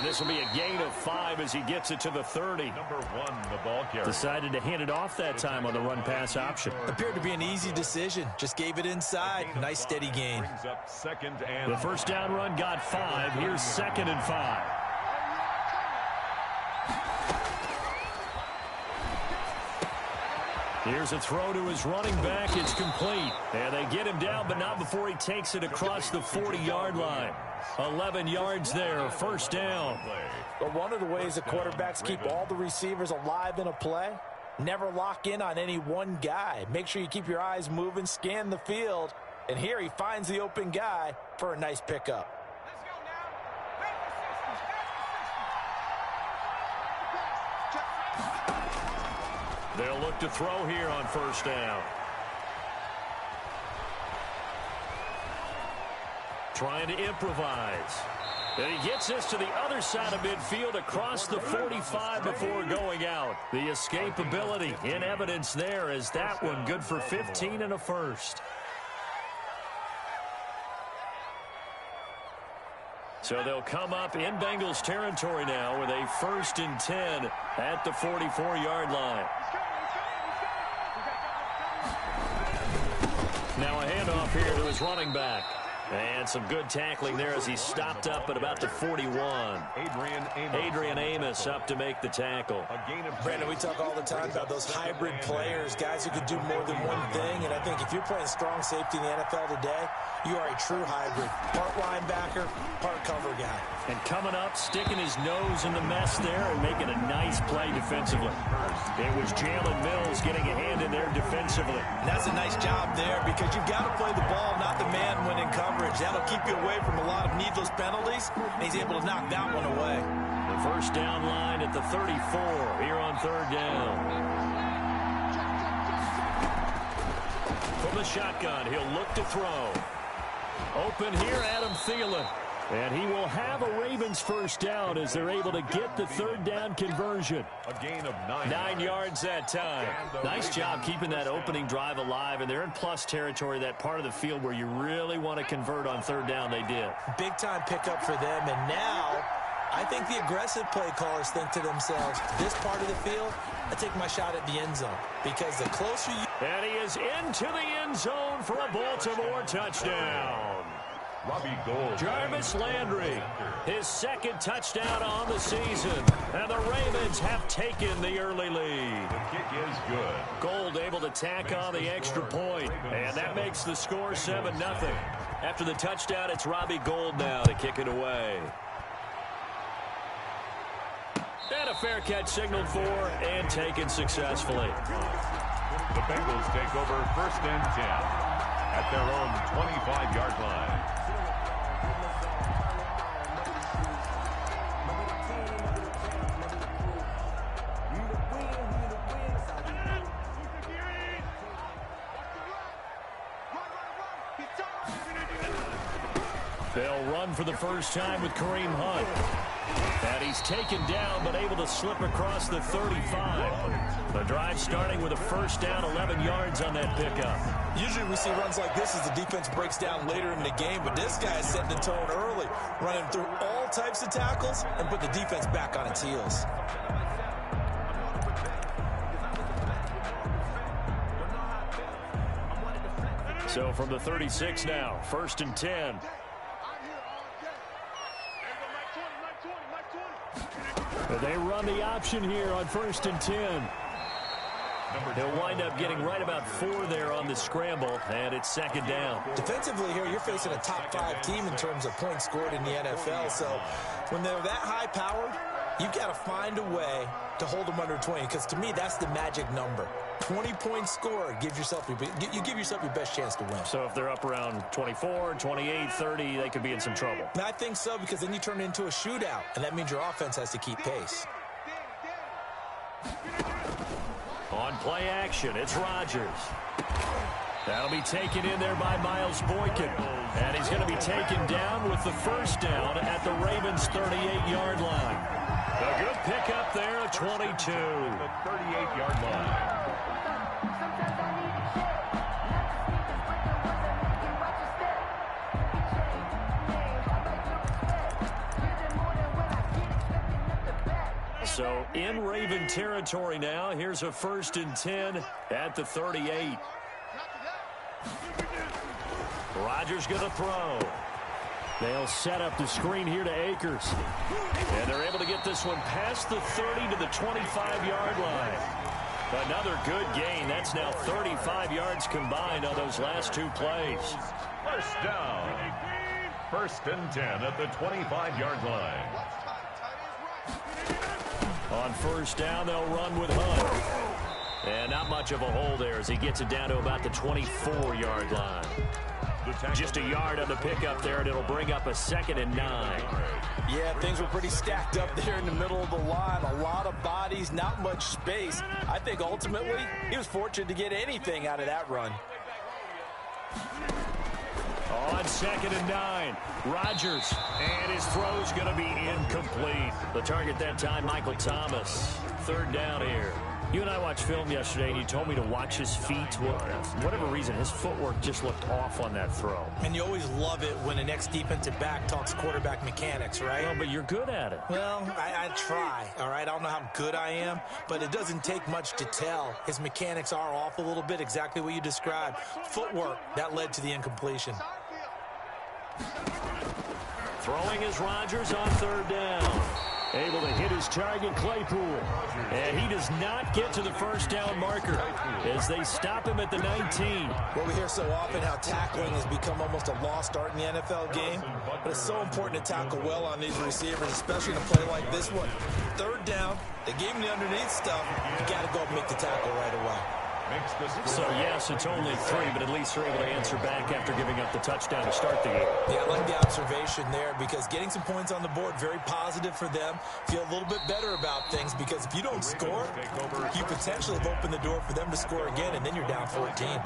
this will be a gain of 5 as he gets it to the 30. Number 1, the ball carrier. Decided to hand it off that time on the run-pass option. Appeared to be an easy decision. Just gave it inside. Nice steady gain. Brings up 2nd and The first down run got 5. Here's 2nd and 5. Here's a throw to his running back. It's complete. And they get him down, but not before he takes it across the 40-yard line. 11 yards there, first down. But one of the ways that quarterbacks keep all the receivers alive in a play, never lock in on any one guy. Make sure you keep your eyes moving, scan the field. And here he finds the open guy for a nice pickup. They'll look to throw here on first down. Trying to improvise. And he gets this to the other side of midfield across the 45 before going out. The escapability in evidence there as that one good for 15 and a first. So they'll come up in Bengals territory now with a 1st and 10 at the 44-yard line. Now a handoff here to his running back. And some good tackling there as he stopped up at about the 41. Adrian Amos up to make the tackle. Brandon, we talk all the time about those hybrid players, guys who could do more than one thing. And I think if you're playing strong safety in the NFL today, you are a true hybrid. Part linebacker, part cover guy. And coming up, sticking his nose in the mess there and making a nice play defensively. It was Jalen Mills getting a hand in there defensively. And that's a nice job there because you've got to play the ball, not the man when in coverage. That'll keep you away from a lot of needless penalties, and he's able to knock that one away. The first down line at the 34 here on 3rd down. From the shotgun, he'll look to throw. Open here, Adam Thielen. And he will have a Ravens first down as they're able to get the 3rd down conversion. A gain of 9. 9 yards that time. Nice job keeping that opening drive alive, and they're in plus territory, that part of the field where you really want to convert on 3rd down. They did. Big time pickup for them, and now I think the aggressive play callers think to themselves, this part of the field, I take my shot at the end zone because the closer you... And he is into the end zone for a Baltimore touchdown. Robbie Gould. Jarvis Landry, his 2nd touchdown on the season. And the Ravens have taken the early lead. The kick is good. Gould able to tack on the extra point. And that makes the score 7-0. After the touchdown, it's Robbie Gould now to kick it away. And a fair catch signaled for and taken successfully. The Bengals take over 1st and 10 at their own 25-yard line. They'll run for the first time with Kareem Hunt. And he's taken down but able to slip across the 35. The drive starting with a first down, 11 yards on that pickup. Usually we see runs like this as the defense breaks down later in the game, but this guy is setting the tone early, running through all types of tackles and put the defense back on its heels. So from the 36 now, 1st and 10. They run the option here on 1st and 10. He'll wind up getting right about 4 there on the scramble, and it's 2nd down. Defensively here, you're facing a top 5 team in terms of points scored in the NFL, so when they're that high-powered, you've got to find a way to hold them under 20, because to me, that's the magic number. 20 points scored, you give yourself your best chance to win. So if they're up around 24, 28, 30, they could be in some trouble. And I think so, because then you turn it into a shootout, and that means your offense has to keep pace. On play action, it's Rodgers. That'll be taken in there by Miles Boykin. And he's going to be taken down with the first down at the Ravens' 38-yard line. A good pickup there at 22. The 38-yard line. So in Raven territory now. Here's a 1st and 10 at the 38. Rodgers going to throw. They'll set up the screen here to Akers. And they're able to get this one past the 30 to the 25-yard line. Another good gain. That's now 35 yards combined on those last 2 plays. First down. 1st and 10 at the 25-yard line. On 1st down, they'll run with Hunt. And not much of a hole there as he gets it down to about the 24-yard line. Just a yard on the pickup there, and it'll bring up a 2nd and 9. Yeah, things were pretty stacked up there in the middle of the line. A lot of bodies, not much space. I think ultimately he was fortunate to get anything out of that run. On 2nd and 9, Rodgers, and his throw's going to be incomplete. The target that time, Michael Thomas. 3rd down here. You and I watched film yesterday, and you told me to watch his feet. Well, for whatever reason, his footwork just looked off on that throw. And you always love it when an ex-defensive back talks quarterback mechanics, right? Well, but you're good at it. Well, I try, all right? I don't know how good I am, but it doesn't take much to tell. His mechanics are off a little bit, exactly what you described. Footwork, that led to the incompletion. Throwing is Rodgers on 3rd down. Able to hit his target, Claypool. And he does not get to the 1st down marker as they stop him at the 19. Well, we hear so often how tackling has become almost a lost art in the NFL game. But it's so important to tackle well on these receivers, especially in a play like this one. 3rd down, they gave him the underneath stuff. You got to go up and make the tackle right away. So, yes, it's only 3, but at least they're able to answer back after giving up the touchdown to start the game. Yeah, I like the observation there because getting some points on the board, very positive for them. Feel a little bit better about things because if you don't score, you potentially have opened the door for them to score again, and then you're down 14.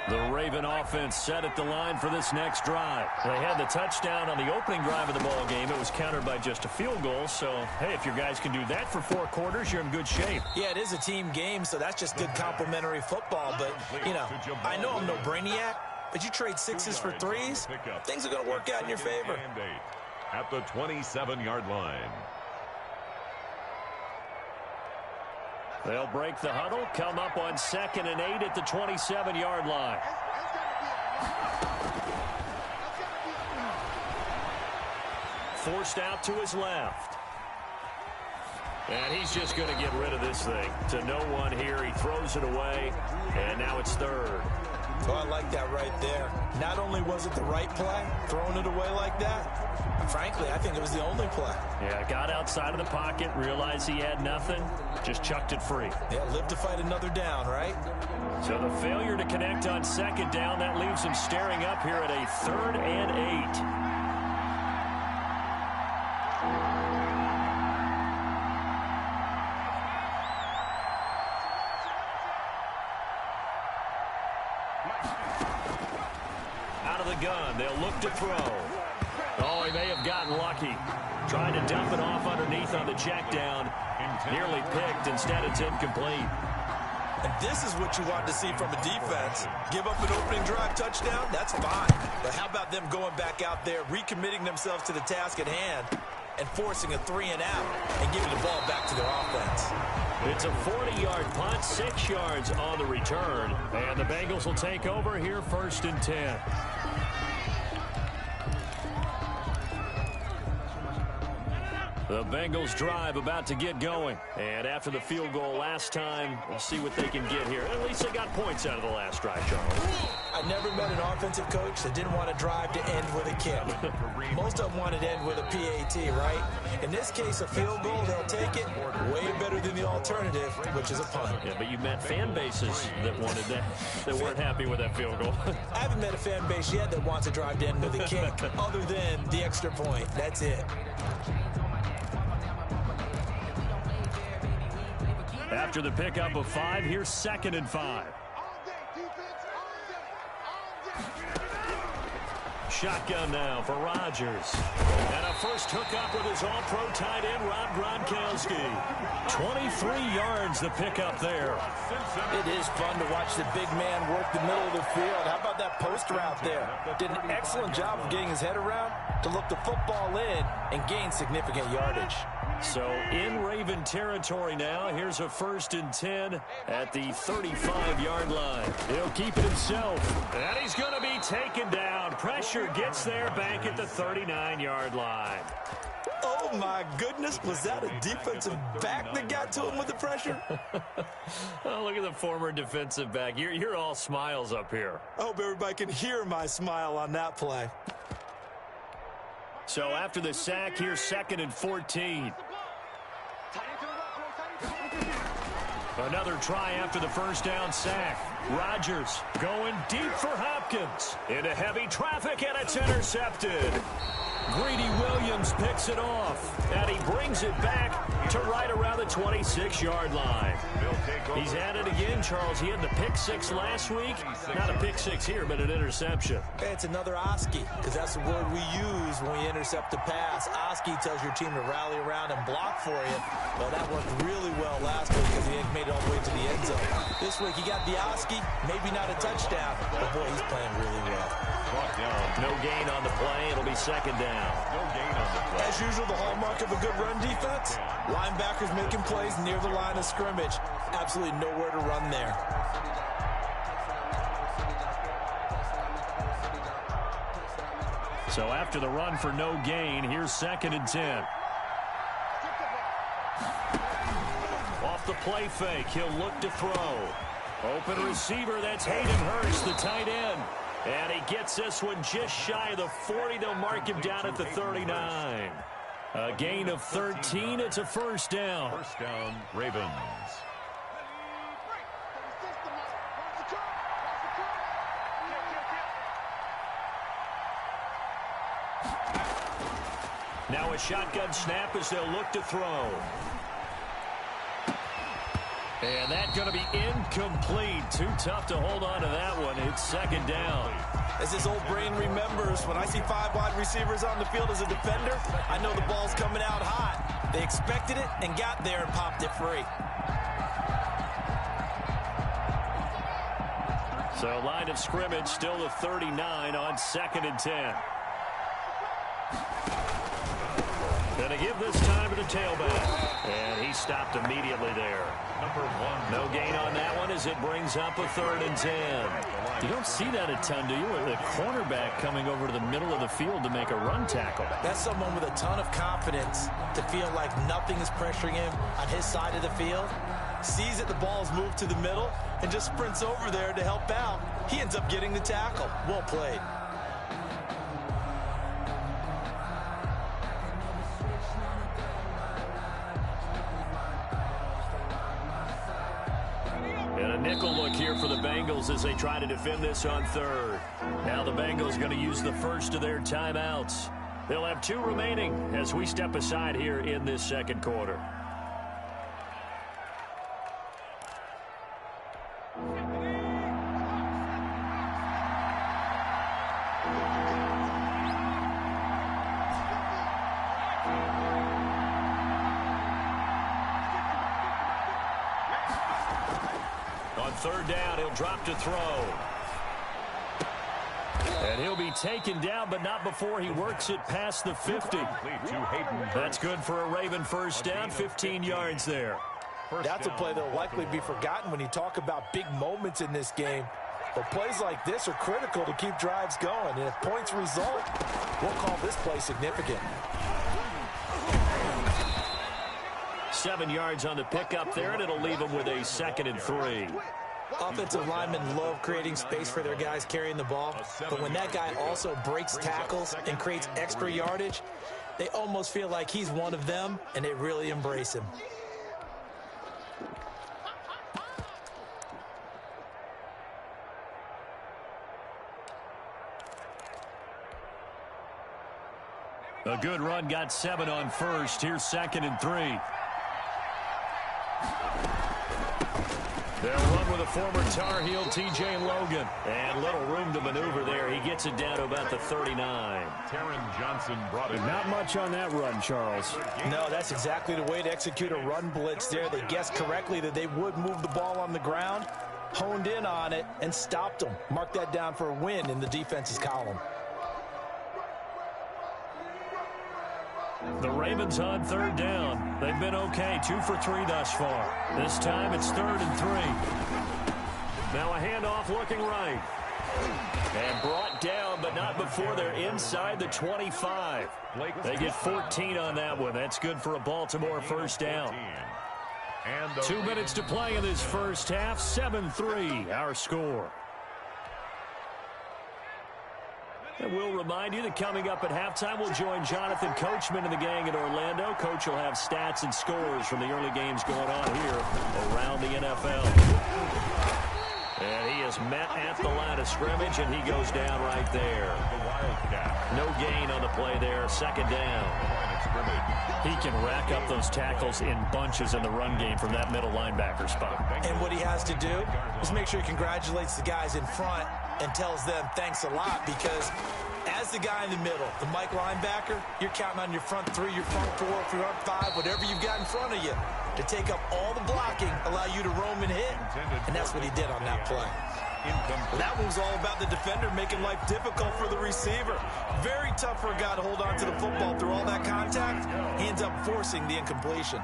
The Raven offense set at the line for this next drive. They had the touchdown on the opening drive of the ball game. It was countered by just a field goal. So, hey, if your guys can do that for 4 quarters, you're in good shape. Yeah, it is a team game, so that's just good complimentary football. But, you know, I know I'm no brainiac, but you trade 6s for 3s, things are going to work out in your favor. At the 27-yard line. They'll break the huddle, come up on 2nd and 8 at the 27-yard line. Forced out to his left. And he's just going to get rid of this thing. To no one here, he throws it away, and now it's 3rd. Oh, I like that right there. Not only was it the right play, throwing it away like that, frankly, I think it was the only play. Yeah, got outside of the pocket, realized he had nothing, just chucked it free. Yeah, live to fight another down, right? So the failure to connect on 2nd down, that leaves him staring up here at a 3rd and 8. Out of the gun, they'll look to throw. Oh, he may have gotten lucky. Trying to dump it off underneath on the check down. Nearly picked. Instead, it's incomplete. And this is what you want to see from a defense. Give up an opening drive touchdown, that's fine. But how about them going back out there, recommitting themselves to the task at hand, and forcing a 3 and out, and giving the ball back to their offense. It's a 40-yard punt, 6 yards on the return. And the Bengals will take over here 1st and 10. The Bengals drive about to get going. And after the field goal last time, we'll see what they can get here. At least they got points out of the last drive, Charles. I never met an offensive coach that didn't want to drive to end with a kick. Most of them wanted to end with a PAT, right? In this case, a field goal, they'll take it. Way better than the alternative, which is a punt. Yeah, but you met fan bases that wanted that, that weren't happy with that field goal. I haven't met a fan base yet that wants to drive to end with a kick, other than the extra point. That's it. After the pickup of 5, here's 2nd and 5. shotgun now for Rodgers. And a first hookup with his all-pro tight end, Rob Gronkowski. 23 yards the pickup there. It is fun to watch the big man work the middle of the field. How about that post route there? Did an excellent job of getting his head around to look the football in and gain significant yardage. So in Raven territory now. Here's a 1st and 10 at the 35-yard line. He'll keep it himself. And he's going to be taken down. Pressure gets there back at the 39-yard line. Oh, my goodness. Was that a defensive back that got to him with the pressure? Oh, look at the former defensive back. You're all smiles up here. I hope everybody can hear my smile on that play. So after the sack, here's 2nd and 14. Another try after the first down sack. Rodgers going deep for Hopkins. Into heavy traffic, and it's intercepted. Greedy Williams picks it off, and he brings it back to right around the 26-yard line. He's at it again, Charles. He had the pick six last week. Not a pick six here, but an interception. It's another Oski, because that's the word we use when we intercept a pass. Oski tells your team to rally around and block for you. Well, that worked really well last week because he made it all the way to the end zone. This week he got the Oski, maybe not a touchdown, but boy, he's playing really well. No gain on the play. It'll be 2nd down. No gain on the play. As usual, the hallmark of a good run defense, linebackers making plays near the line of scrimmage. Absolutely nowhere to run there. So after the run for no gain, here's 2nd and 10. Off the play fake, he'll look to throw. Open receiver, that's Hayden Hurst, the tight end. And he gets this one just shy of the 40. They'll mark him down at the 39. A gain of 13. It's a 1st down. 1st down, Ravens. Now a shotgun snap as they'll look to throw. And that's going to be incomplete. Too tough to hold on to that one. It's 2nd down. As his old brain remembers, when I see 5 wide receivers on the field as a defender, I know the ball's coming out hot. They expected it and got there and popped it free. So line of scrimmage still the 39 on 2nd and 10. Gonna give this time to the tailback. And he stopped immediately there. Number 1. No gain on that one as it brings up a 3rd and 10. You don't see that a ton, do you? The cornerback coming over to the middle of the field to make a run tackle. That's someone with a ton of confidence to feel like nothing is pressuring him on his side of the field. Sees that the ball is moved to the middle and just sprints over there to help out. He ends up getting the tackle. Well played. Nickel look here for the Bengals as they try to defend this on 3rd. Now the Bengals going to use the first of their timeouts. They'll have 2 remaining as we step aside here in this 2nd quarter. On 3rd down, he'll drop to throw. And he'll be taken down, but not before he works it past the 50. That's good for a Raven 1st down, 15 yards there. That's a play that will likely be forgotten when you talk about big moments in this game. But plays like this are critical to keep drives going. And if points result, we'll call this play significant. 7 yards on the pickup there, and it'll leave them with a 2nd and 3. Offensive linemen love creating space for their guys carrying the ball. But when that guy also breaks tackles and creates extra yardage, they almost feel like he's one of them, and they really embrace him. A good run, got 7 on 1st. Here's 2nd and 3. They'll run with a former Tar Heel, T.J. Logan. And little room to maneuver there. He gets it down to about the 39. Taron Johnson brought it. Not much on that run, Charles. No, that's exactly the way to execute a run blitz there. They guessed correctly that they would move the ball on the ground, honed in on it, and stopped them. Mark that down for a win in the defense's column. The Ravens on third down. They've been okay, 2 for 3 thus far. This time it's 3rd and 3. Now a handoff looking right. And brought down, but not before they're inside the 25. They get 14 on that one. That's good for a Baltimore first down. 2 minutes to play in this first half. 7-3, our score. And we'll remind you that coming up at halftime, we'll join Jonathan Coachman and the gang in Orlando. Coach will have stats and scores from the early games going on here around the NFL. And he is met at the line of scrimmage, and he goes down right there. No gain on the play there. 2nd down. He can rack up those tackles in bunches in the run game from that middle linebacker spot. And what he has to do is make sure he congratulates the guys in front and tells them thanks a lot, because as the guy in the middle, the Mike linebacker, you're counting on your front 3, your front 4, your front 5, whatever you've got in front of you to take up all the blocking, allow you to roam and hit. And that's what he did on that play. That one was all about the defender making life difficult for the receiver. Very tough for a guy to hold on to the football through all that contact. He ends up forcing the incompletion.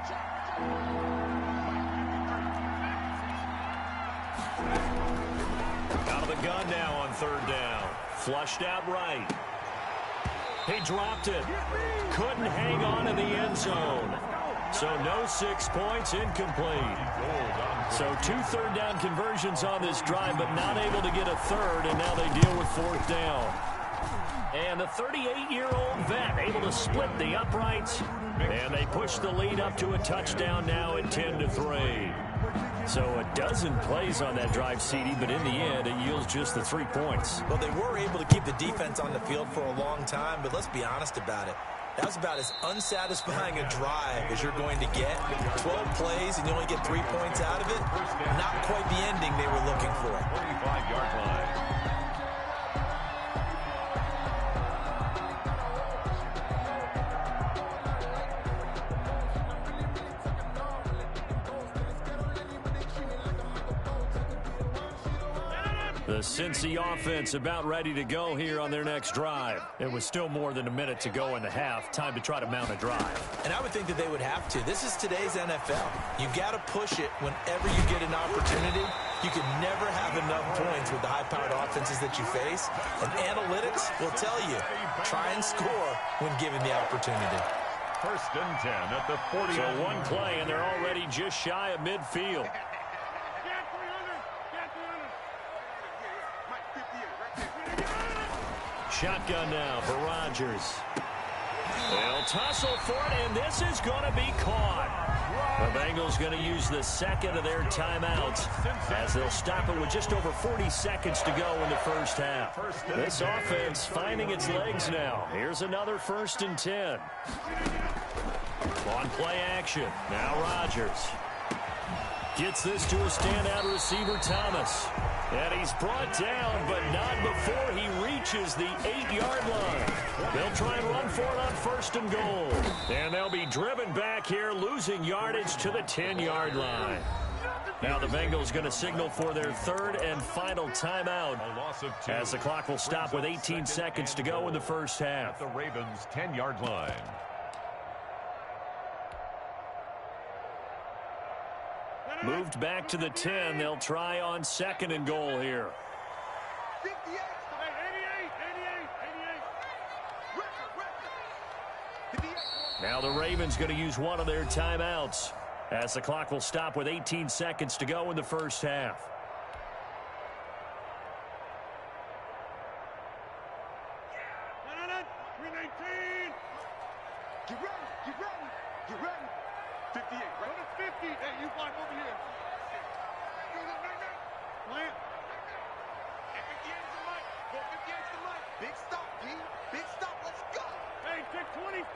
Out of the gun now on 3rd down. Flushed out right. He dropped it. Couldn't hang on in the end zone. So no 6 points, incomplete. So 2 3rd down conversions on this drive, but not able to get a 3rd, and now they deal with 4th down. And the 38-year-old vet able to split the uprights, and they push the lead up to a touchdown now at 10-3. So a dozen plays on that drive, CD, but in the end, it yields just the 3 points. Well, they were able to keep the defense on the field for a long time, but let's be honest about it. That was about as unsatisfying a drive as you're going to get. 12 plays and you only get 3 points out of it. Not quite the ending they were looking for. 45-yard line. The Cincy offense about ready to go here on their next drive. It was still more than a minute to go in the half. Time to try to mount a drive. And I would think that they would have to. This is today's NFL. You got to push it whenever you get an opportunity. You can never have enough points with the high-powered offenses that you face. And analytics will tell you, try and score when given the opportunity. 1st and 10 at the 40. So 1 play, and they're already just shy of midfield. Shotgun now for Rodgers. They'll tussle for it, and this is going to be caught. The Bengals going to use the 2nd of their timeouts as they'll stop it with just over 40 seconds to go in the first half. This offense finding its legs now. Here's another 1st and 10. On play action. Now Rodgers gets this to a standout receiver, Thomas. And he's brought down, but not before he reaches the 8-yard line. They'll try and run for it on 1st and goal. And they'll be driven back here, losing yardage to the 10-yard line. Now the Bengals going to signal for their 3rd and final timeout as the clock will stop with 18 seconds to go in the first half. The Ravens' 10-yard line. Moved back to the 10. They'll try on 2nd and goal here. 88. Now the Ravens going to use one of their timeouts as the clock will stop with 18 seconds to go in the first half. Get ready. 58, right? Go to 50. Hey, you block over here. Plant. 58 to the mic. Go 58 to the mic. Big stop, D. Big stop. Let's go. Hey, check 26.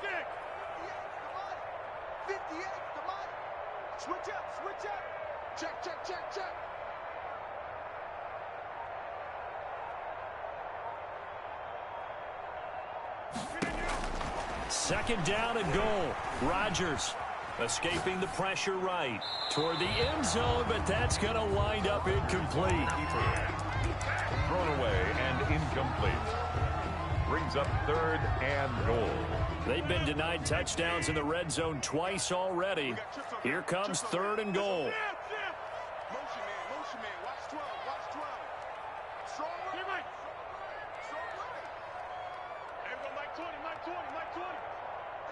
58 to the mic. Switch up. Check. second down and goal. Rodgers escaping the pressure right toward the end zone, but that's going to wind up incomplete. Thrown away and incomplete. Brings up third and goal. They've been denied touchdowns in the red zone twice already. Here comes third and goal. Motion man. Watch 12. Strong right. Hey, we go Mike 20. I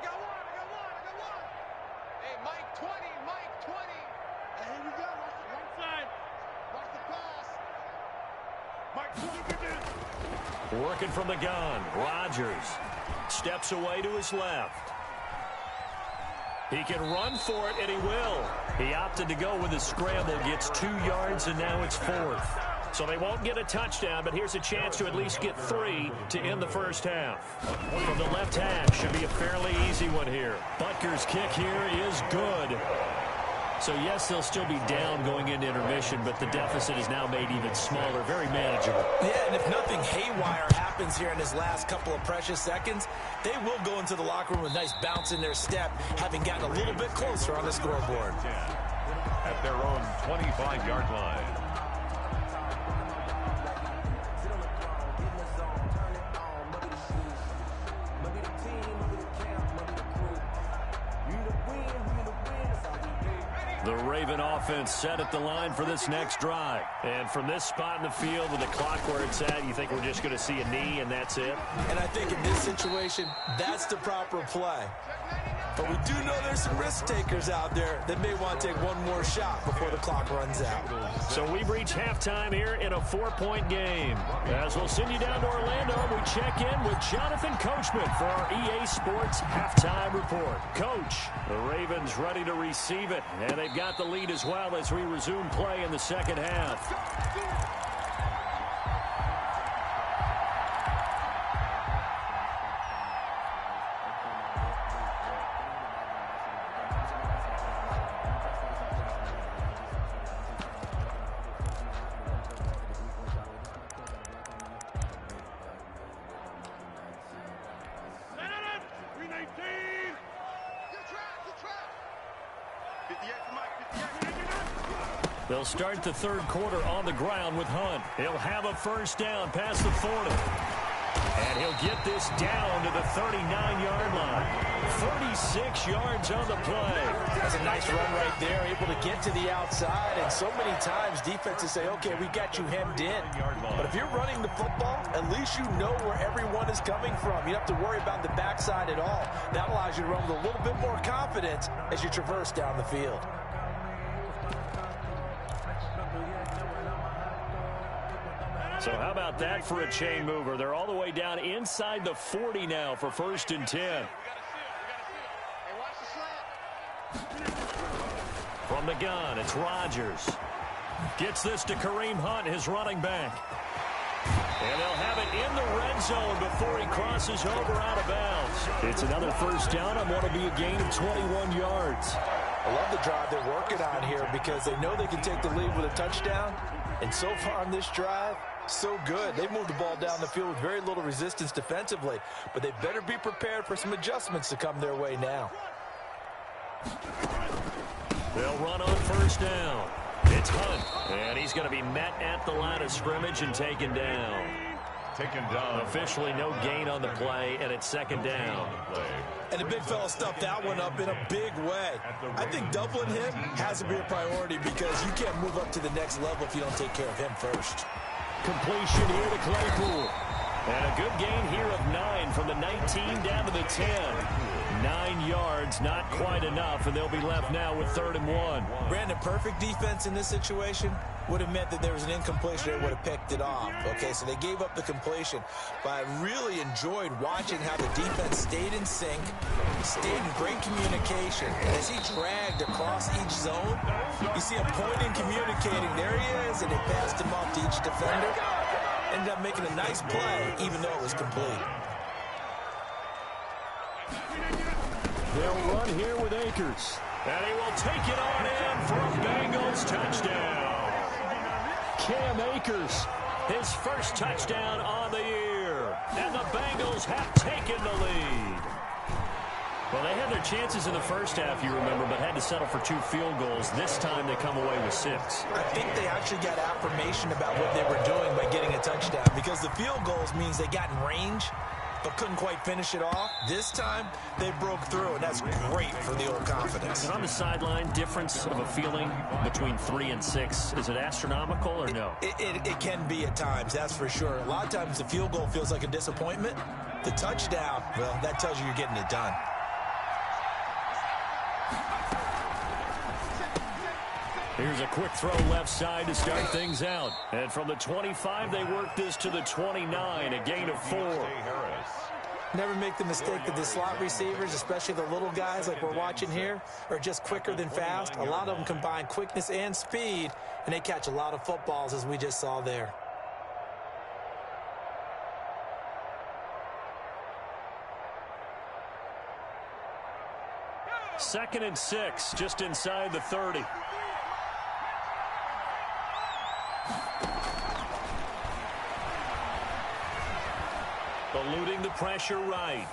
got one. Hey, Mike 20. And here we go. Watch the right side. Watch the pass. Mike 20, get in. Working from the gun. Rodgers steps away to his left. He can run for it, and he will. He opted to go with a scramble, gets 2 yards, and now it's 4th. So they won't get a touchdown, but here's a chance to at least get 3 to end the first half. From the left hash, should be a fairly easy one here. Butker's kick here is good. So, yes, they'll still be down going into intermission, but the deficit is now made even smaller, very manageable. Yeah, and if nothing haywire happens here in his last couple of precious seconds, they will go into the locker room with a nice bounce in their step, having gotten a little bit closer on the scoreboard. At their own 25-yard line. The Raven offense set at the line for this next drive. And from this spot in the field with the clock where it's at, you think we're just going to see a knee and that's it? And I think in this situation, that's the proper play. But we do know there's some risk takers out there that may want to take one more shot before the clock runs out. So we've reached halftime here in a 4-point game. As we'll send you down to Orlando, we check in with Jonathan Coachman for our EA Sports Halftime Report. Coach, the Ravens ready to receive it, and they've got the lead as well as we resume play in the second half. They'll start the third quarter on the ground with Hunt. He'll have a first down past the 40. And he'll get this down to the 39-yard line. 36 yards on the play. That's a nice run right there, able to get to the outside. And so many times defenses say, okay, we got you hemmed in. But if you're running the football, at least you know where everyone is coming from. You don't have to worry about the backside at all. That allows you to run with a little bit more confidence as you traverse down the field. So how about that for a chain mover? They're all the way down inside the 40 now for 1st and 10. From the gun, it's Rodgers. Gets this to Kareem Hunt, his running back. And they'll have it in the red zone before he crosses over out of bounds. It's another first down on what will be a gain of 21 yards. I love the drive they're working on here because they know they can take the lead with a touchdown. And so far on this drive, so good. They moved the ball down the field with very little resistance defensively, but they better be prepared for some adjustments to come their way now. They'll run on first down. It's Hunt, and he's going to be met at the line of scrimmage and taken down. Taken down. Officially no gain on the play, and it's second down. And the big fella stuffed that one up in a big way. I think doubling him has to be a priority because you can't move up to the next level if you don't take care of him first. Completion here to Claypool. And a good gain here of 9 from the 19 down to the 10. 9 yards, not quite enough, and they'll be left now with 3rd and 1. Brandon, perfect defense in this situation would have meant that there was an incompletion. They would have picked it off. Okay, so they gave up the completion. But I really enjoyed watching how the defense stayed in sync, stayed in great communication. And as he dragged across each zone, you see him pointing, communicating. There he is, and they passed him off to each defender. Ended up making a nice play, even though it was complete. They'll run here with Akers. And he will take it on in for a Bengals touchdown. Cam Akers, his first touchdown on the year. And the Bengals have taken the lead. Well, they had their chances in the first half, you remember, but had to settle for 2 field goals. This time they come away with 6. I think they actually got affirmation about what they were doing by getting a touchdown, because the field goals means they got in range but couldn't quite finish it off. This time, they broke through, and that's great for the old confidence. And on the sideline, difference of a feeling between 3 and 6, is it astronomical or no? It can be at times, that's for sure. A lot of times the field goal feels like a disappointment. The touchdown, well, that tells you you're getting it done. Here's a quick throw left side to start things out. And from the 25, they work this to the 29, a gain of 4. Never make the mistake that the slot receivers, especially the little guys like we're watching here, are just quicker than fast. A lot of them combine quickness and speed, and they catch a lot of footballs, as we just saw there. Second and 6, just inside the 30. Eluding the pressure right.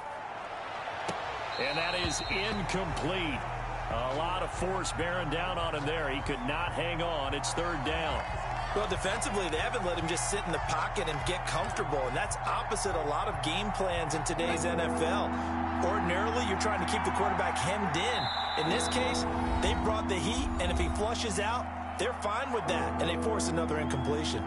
And that is incomplete. A lot of force bearing down on him there. He could not hang on. It's 3rd down. Well, defensively, they haven't let him just sit in the pocket and get comfortable, and that's opposite a lot of game plans in today's NFL. Ordinarily, you're trying to keep the quarterback hemmed in. In this case, they brought the heat, and if he flushes out, they're fine with that, and they force another incompletion.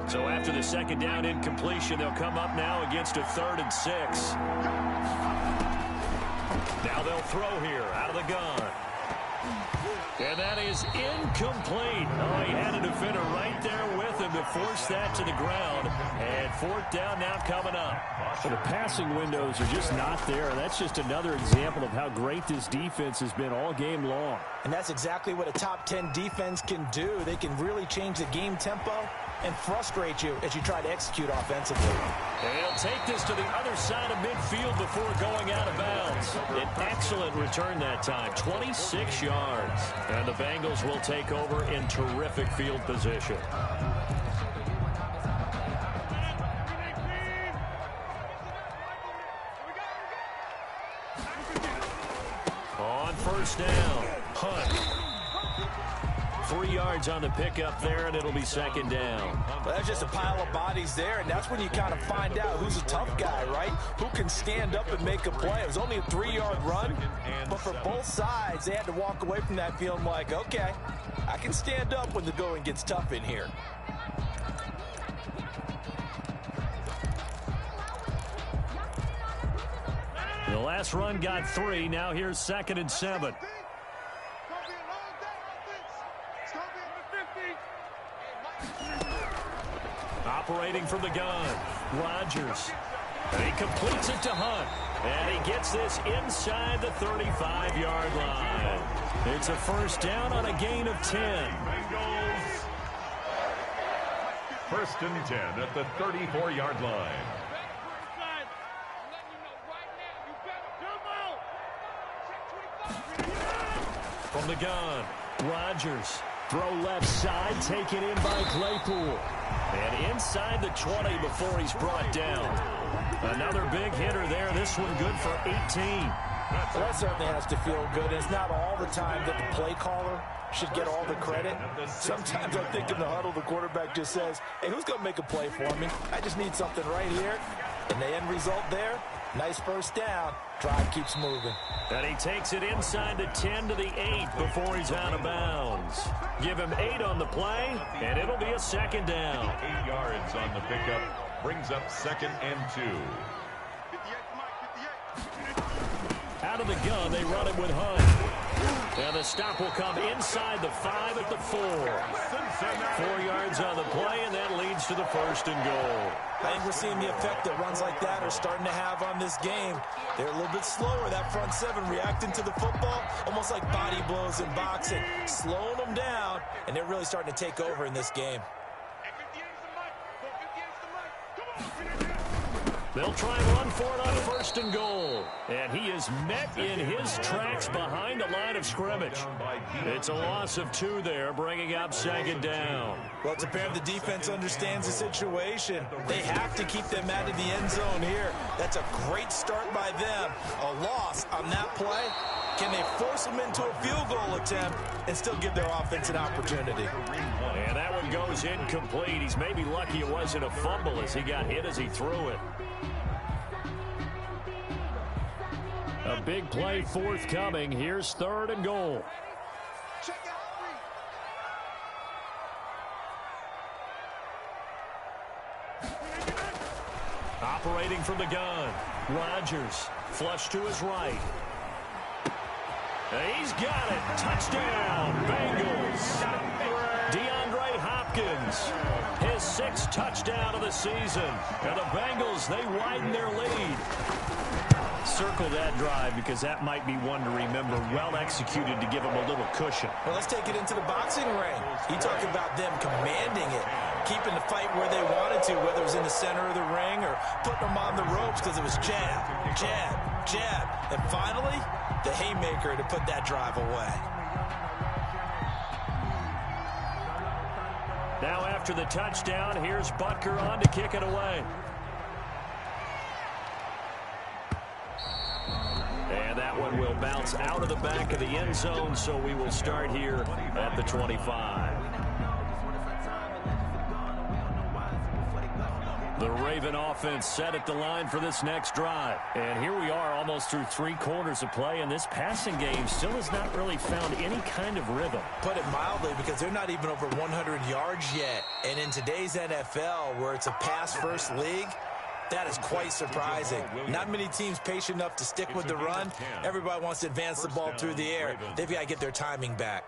So after the second down incompletion, they'll come up now against a 3rd and 6. Now they'll throw here out of the gun. And that is incomplete. Oh, he had a defender right there with him to force that to the ground. And 4th down now coming up. Well, the passing windows are just not there. That's just another example of how great this defense has been all game long. And that's exactly what a top 10 defense can do. They can really change the game tempo and frustrate you as you try to execute offensively. And he'll take this to the other side of midfield before going out of bounds. An excellent return that time, 26 yards. And the Bengals will take over in terrific field position. On 1st down, Hunt. 3 yards on the pickup there, and it'll be 2nd down. Well, that's just a pile of bodies there, and that's when you kind of find out who's a tough guy, right? Who can stand up and make a play. It was only a 3-yard run, but for both sides, they had to walk away from that feeling like, okay, I can stand up when the going gets tough in here. The last run got 3. Now here's 2nd and 7. Operating from the gun, Rodgers. And he completes it to Hunt. And he gets this inside the 35-yard line. It's a 1st down on a gain of 10. 1st and 10 at the 34-yard line. From the gun, Rodgers. Throw left side, taken in by Claypool. And inside the 20 before he's brought down. Another big hitter there. This one good for 18. Well, that certainly has to feel good. It's not all the time that the play caller should get all the credit. Sometimes I think in the huddle, the quarterback just says, hey, who's going to make a play for me? I just need something right here. And the end result there, nice 1st down. Drive keeps moving. And he takes it inside the 10 to the 8 before he's out of bounds. Give him 8 on the play, and it'll be a 2nd down. 8 yards on the pickup brings up 2nd and 2. Out of the gun, they run it with Hunt. And the stop will come inside the 5 at the 4. 4 yards on the play, and that leads to the 1st and goal. I think we're seeing the effect that runs like that are starting to have on this game. They're a little bit slower, that front 7, reacting to the football, almost like body blows in boxing, slowing them down, and they're really starting to take over in this game. They'll try and run for it on first and goal. And he is met in his tracks behind the line of scrimmage. It's a loss of 2 there, bringing up second down. Well, it's apparent the defense understands the situation. They have to keep them out of the end zone here. That's a great start by them. A loss on that play. Can they force them into a field goal attempt and still give their offense an opportunity? And that one goes incomplete. He's maybe lucky it wasn't a fumble as he got hit as he threw it. A big play forthcoming. Here's third and goal. Operating from the gun. Rodgers, flush to his right. He's got it. Touchdown, Bengals. DeAndre Hopkins, his 6th touchdown of the season. And the Bengals, they widen their lead. Circle that drive because that might be one to remember. Well executed to give them a little cushion. Well, let's take it into the boxing ring. You talk about them commanding it, keeping the fight where they wanted to, whether it was in the center of the ring or putting them on the ropes because it was jab, jab, jab. And finally, the haymaker to put that drive away. Now after the touchdown, here's Butker on to kick it away. And that one will bounce out of the back of the end zone, so we will start here at the 25. The Raven offense set at the line for this next drive. And here we are almost through 3 quarters of play, and this passing game still has not really found any kind of rhythm. Put it mildly, because they're not even over 100 yards yet. And in today's NFL, where it's a pass-first league, that is quite surprising. Not many teams patient enough to stick with the run. Everybody wants to advance the ball through the air. They've got to get their timing back.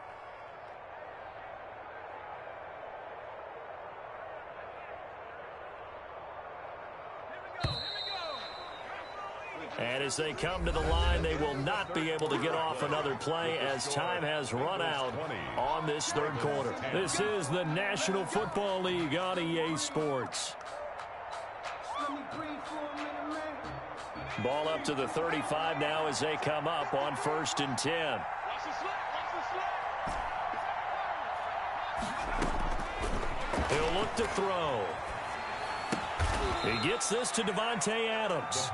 And as they come to the line, they will not be able to get off another play as time has run out on this third quarter. This is the National Football League on EA Sports. Ball up to the 35 now as they come up on 1st and 10. He'll look to throw. He gets this to Devontae Adams.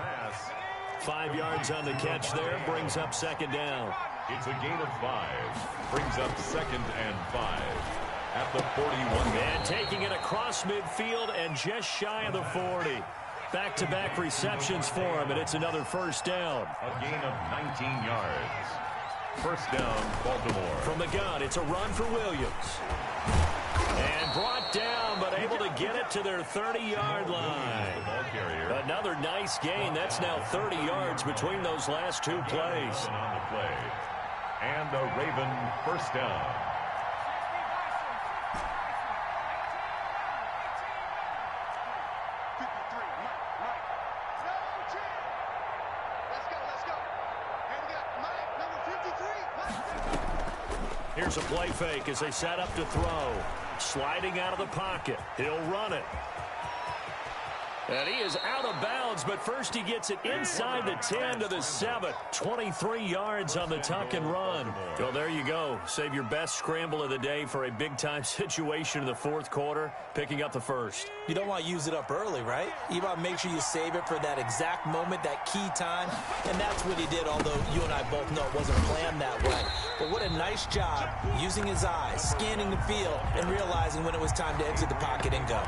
5 yards on the catch there, brings up second down. It's a gain of 5. Brings up 2nd and 5 at the 41. And taking it across midfield and just shy of the 40. Back-to-back receptions for him, and it's another first down. A gain of 19 yards. First down, Baltimore. From the gun, it's a run for Williams. And brought down, but able to get it to their 30-yard line. Another nice gain. That's now 30 yards between those last 2 plays. On the play. And a Raven first down. Here's a play fake as they set up to throw. Sliding out of the pocket. He'll run it. And he is out of bounds, but first he gets it inside the 10 to the 7. 23 yards on the tuck and run. Well, there you go. Save your best scramble of the day for a big-time situation in the 4th quarter, picking up the first. You don't want to use it up early, right? You want to make sure you save it for that exact moment, that key time. And that's what he did, although you and I both know it wasn't planned that way. But what a nice job using his eyes, scanning the field, and realizing when it was time to exit the pocket and go.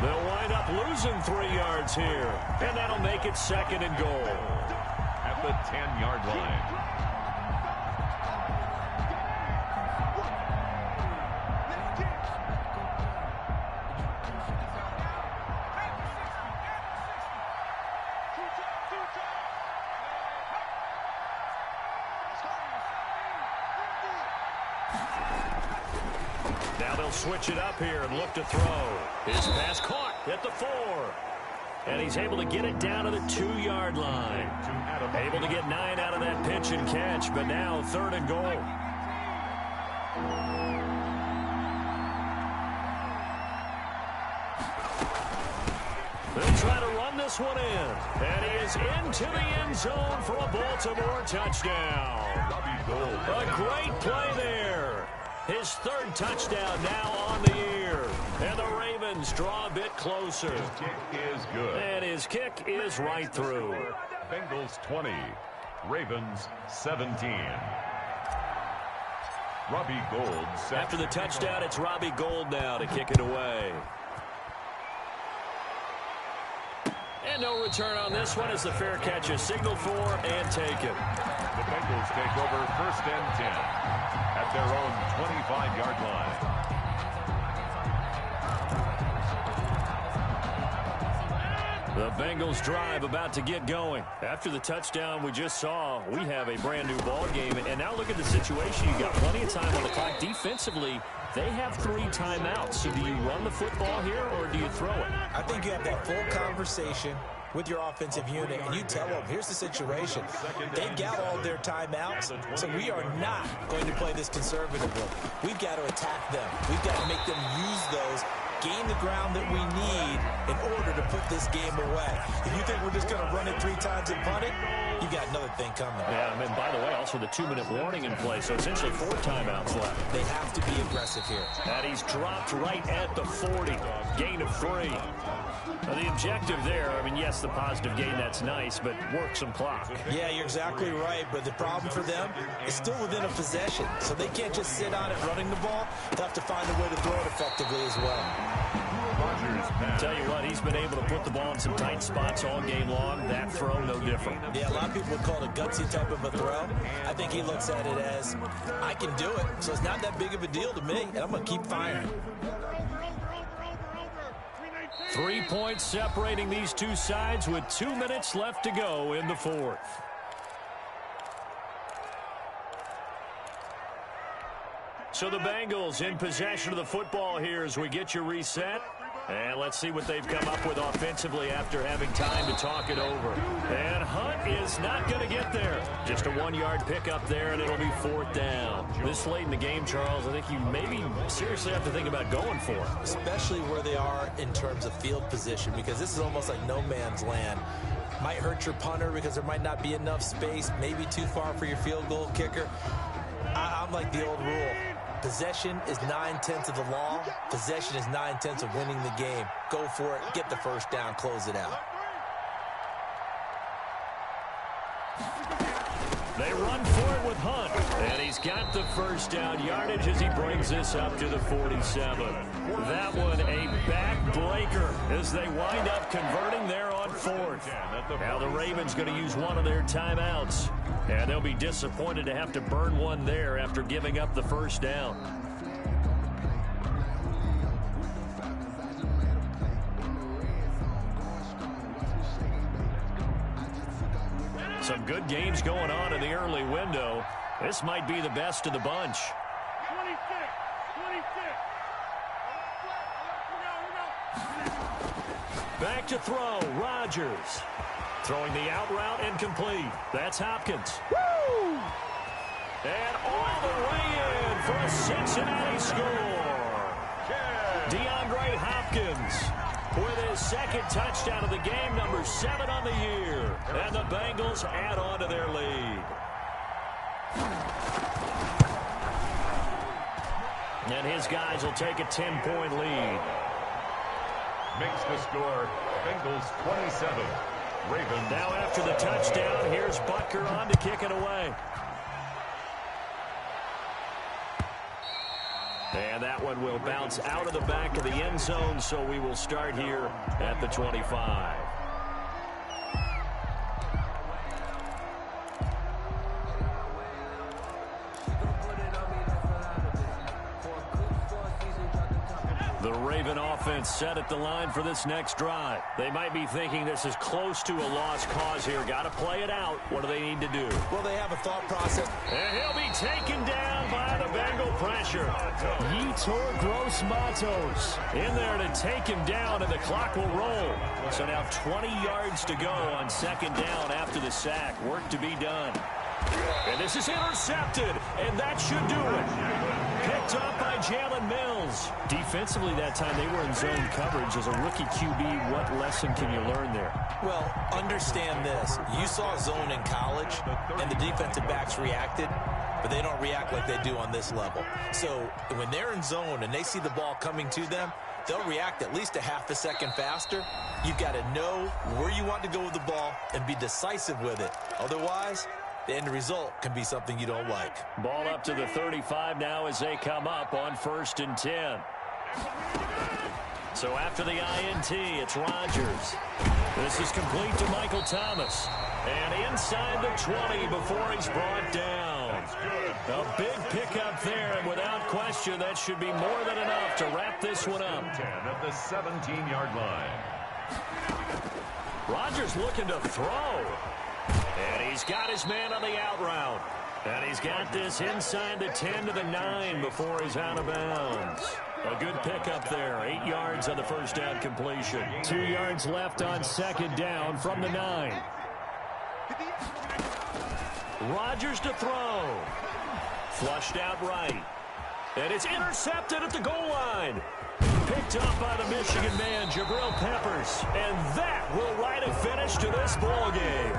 They'll wind up losing 3 yards here, and that'll make it 2nd and goal. At the 10-yard line. Now they'll switch it up here and look to throw. His pass caught at the 4. And he's able to get it down to the 2-yard line. Able to get 9 out of that pitch and catch, but now 3rd and goal. They'll try to run this one in. And he is into the end zone for a Baltimore touchdown. A great play there. His third touchdown now on the year. And the Ravens draw a bit closer. His kick is good. And his kick is right through. Bengals 20, Ravens 17. Robbie Gould. After the touchdown, it's Robbie Gould now to kick it away. And no return on this one as the fair catch is signaled for and taken. The Bengals take over 1st and 10 at their own 25-yard line. The Bengals drive about to get going. After the touchdown we just saw, we have a brand new ball game. And now look at the situation. You got plenty of time on the clock. Defensively, they have 3 timeouts. So do you run the football here or do you throw it? I think you have that full conversation with your offensive unit, and you tell them, here's the situation. They've got all their timeouts, so we are not going to play this conservatively. We've got to attack them. We've got to make them use those, gain the ground that we need in order to put this game away. If you think we're just going to run it 3 times and punt it, you got another thing coming. Yeah, and by the way, also the 2-minute warning in play, so essentially 4 timeouts left. They have to be aggressive here. And he's dropped right at the 40. Gain of 3. Now, the objective there, I mean, yes, the positive gain, that's nice, but work some clock. Yeah, you're exactly right, but the problem for them is still within a possession, so they can't just sit on it running the ball. They'll have to find a way to throw it effectively as well. Tell you what, he's been able to put the ball in some tight spots all game long. That throw, no different. Yeah, a lot of people would call it a gutsy type of a throw. I think he looks at it as, I can do it, so it's not that big of a deal to me, and I'm going to keep firing. 3 points separating these two sides with 2 minutes left to go in the 4th. So the Bengals in possession of the football here as we get you reset. And let's see what they've come up with offensively after having time to talk it over. And Hunt is not going to get there. Just a 1-yard pickup there, and it'll be 4th down. This late in the game, Charles, I think you maybe seriously have to think about going for it. Especially where they are in terms of field position, because this is almost like no man's land. Might hurt your punter because there might not be enough space, maybe too far for your field goal kicker. I'm like the old rule. Possession is 9/10 of the law. Possession is 9/10 of winning the game. Go for it. Get the first down. Close it out. They run for it with Hunt. And he's got the first down yardage as he brings this up to the 47. That one a backbreaker as they wind up converting there on 4th. Now the Ravens going to use one of their timeouts. And they'll be disappointed to have to burn one there after giving up the first down. Some good games going on in the early window. This might be the best of the bunch. 26. Back to throw, Rodgers. Throwing the out route incomplete. That's Hopkins. Woo! And all the way in for a Cincinnati score. DeAndre Hopkins with his 2nd touchdown of the game, number 7 on the year. And the Bengals add on to their lead. And his guys will take a 10-point lead. Makes the score Bengals 27. Ravens. Now after the touchdown, here's Butker on to kick it away. And that one will bounce out of the back of the end zone, so we will start here at the 25. The Raven offense set at the line for this next drive. They might be thinking this is close to a lost cause here. Got to play it out. What do they need to do? Well, they have a thought process. And he'll be taken down by the Bengal pressure. Yetur Gross-Matos in there to take him down, and the clock will roll. So now 20 yards to go on 2nd down after the sack. Work to be done. And this is intercepted, and that should do it. picked up by Jalen Mills. Defensively that time, they were in zone coverage. As a rookie QB, what lesson can you learn there? Well, understand this. You saw zone in college, and the defensive backs reacted, but they don't react like they do on this level. So when they're in zone and they see the ball coming to them, they'll react at least a half a second faster. You've got to know where you want to go with the ball and be decisive with it. Otherwise, the end result can be something you don't like. Ball up to the 35 now as they come up on 1st and 10. So after the INT, it's Rodgers. This is complete to Michael Thomas. And inside the 20 before he's brought down. A big pickup there, and without question, that should be more than enough to wrap this one up. 10 at the 17-yard line. Rodgers looking to throw. And he's got his man on the out route. And he's got this inside the 10 to the 9 before he's out of bounds. A good pickup there. 8 yards on the first down completion. 2 yards left on 2nd down from the 9. Rodgers to throw. Flushed out right. And it's intercepted at the goal line. Picked up by the Michigan man, Jabril Peppers. And that will write a finish to this ball game.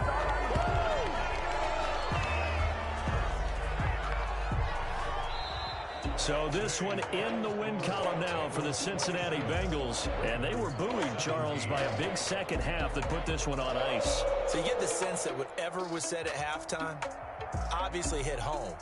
So this one in the win column now for the Cincinnati Bengals. And they were buoyed, Charles, by a big second half that put this one on ice. So you get the sense that whatever was said at halftime obviously hit home.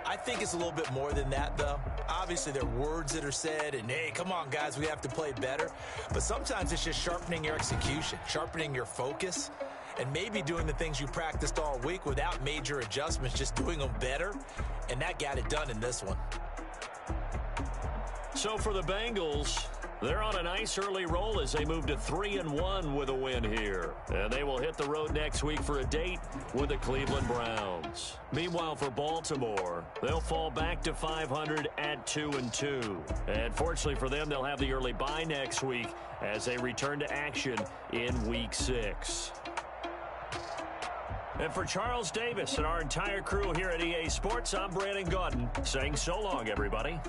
I think it's a little bit more than that, though. Obviously, there are words that are said, and, hey, come on, guys, we have to play better. But sometimes it's just sharpening your execution, sharpening your focus, and maybe doing the things you practiced all week without major adjustments, just doing them better. And that got it done in this one. So for the Bengals, they're on a nice early roll as they move to 3-1 with a win here. And they will hit the road next week for a date with the Cleveland Browns. Meanwhile, for Baltimore, they'll fall back to 500 at 2-2. And fortunately for them, they'll have the early bye next week as they return to action in Week 6. And for Charles Davis and our entire crew here at EA Sports, I'm Brandon Gaudin saying so long, everybody.